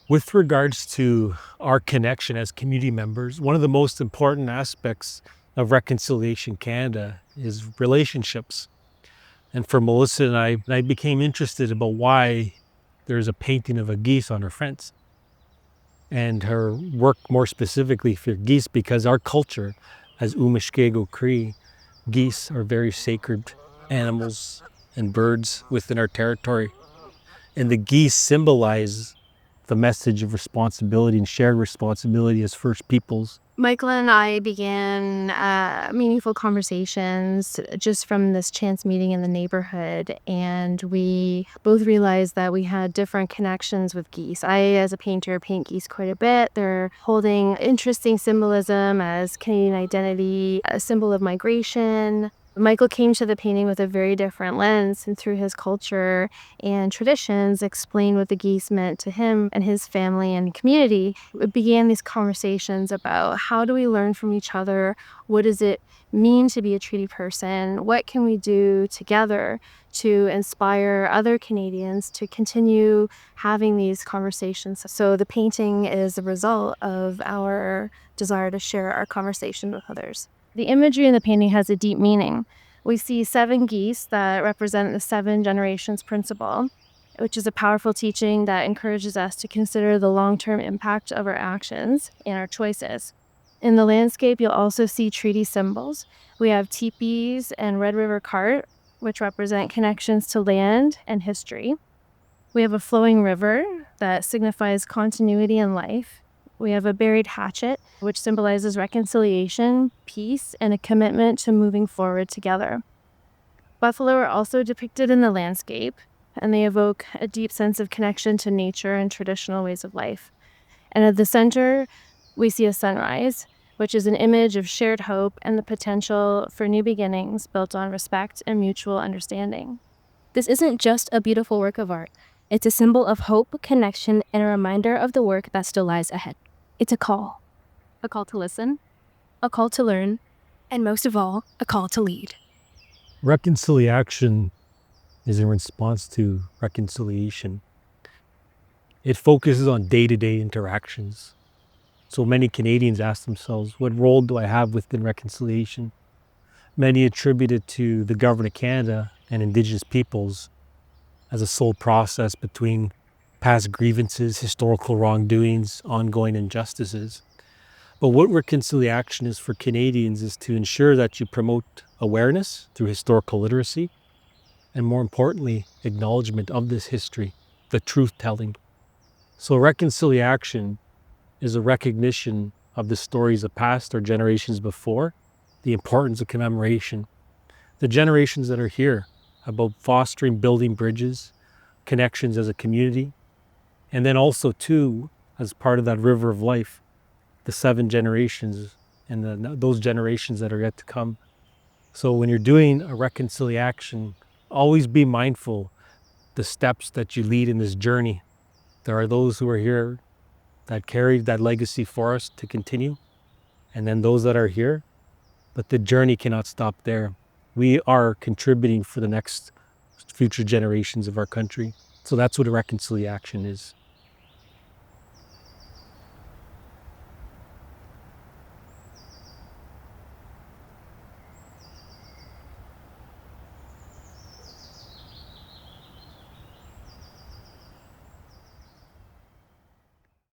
With regards to our connection as community members, one of the most important aspects of Reconciliation Canada is relationships. And for Melissa and I became interested about why there's a painting of a geese on her fence and her work more specifically for geese, because our culture as Umishkego Cree, geese are very sacred animals and birds within our territory. And the geese symbolize the message of responsibility and shared responsibility as First Peoples. Michael and I began meaningful conversations just from this chance meeting in the neighborhood, and we both realized that we had different connections with geese. I, as a painter, paint geese quite a bit. They're holding interesting symbolism as Canadian identity, a symbol of migration. Michael came to the painting with a very different lens, and through his culture and traditions explained what the geese meant to him and his family and community. It began these conversations about how do we learn from each other? What does it mean to be a treaty person? What can we do together to inspire other Canadians to continue having these conversations? So the painting is a result of our desire to share our conversation with others. The imagery in the painting has a deep meaning. We see 7 geese that represent the 7 generations principle, which is a powerful teaching that encourages us to consider the long-term impact of our actions and our choices. In the landscape, you'll also see treaty symbols. We have teepees and Red River cart, which represent connections to land and history. We have a flowing river that signifies continuity in life. We have a buried hatchet, which symbolizes reconciliation, peace, and a commitment to moving forward together. Buffalo are also depicted in the landscape, and they evoke a deep sense of connection to nature and traditional ways of life. And at the center, we see a sunrise, which is an image of shared hope and the potential for new beginnings built on respect and mutual understanding. This isn't just a beautiful work of art. It's a symbol of hope, connection, and a reminder of the work that still lies ahead. It's a call to listen, a call to learn, and most of all, a call to lead. Reconciliation is in response to reconciliation. It focuses on day-to-day interactions. So many Canadians ask themselves, what role do I have within reconciliation? Many attribute it to the Government of Canada and Indigenous peoples as a sole process between past grievances, historical wrongdoings, ongoing injustices. But what reconciliation is for Canadians is to ensure that you promote awareness through historical literacy, and more importantly, acknowledgement of this history, the truth-telling. So reconciliation is a recognition of the stories of past or generations before, the importance of commemoration, the generations that are here, about fostering, building bridges, connections as a community, and then also too, as part of that river of life, the 7 generations and those generations that are yet to come. So when you're doing a reconciliation, always be mindful the steps that you lead in this journey. There are those who are here that carried that legacy for us to continue, and then those that are here, but the journey cannot stop there. We are contributing for the next future generations of our country. So that's what a reconciliation is.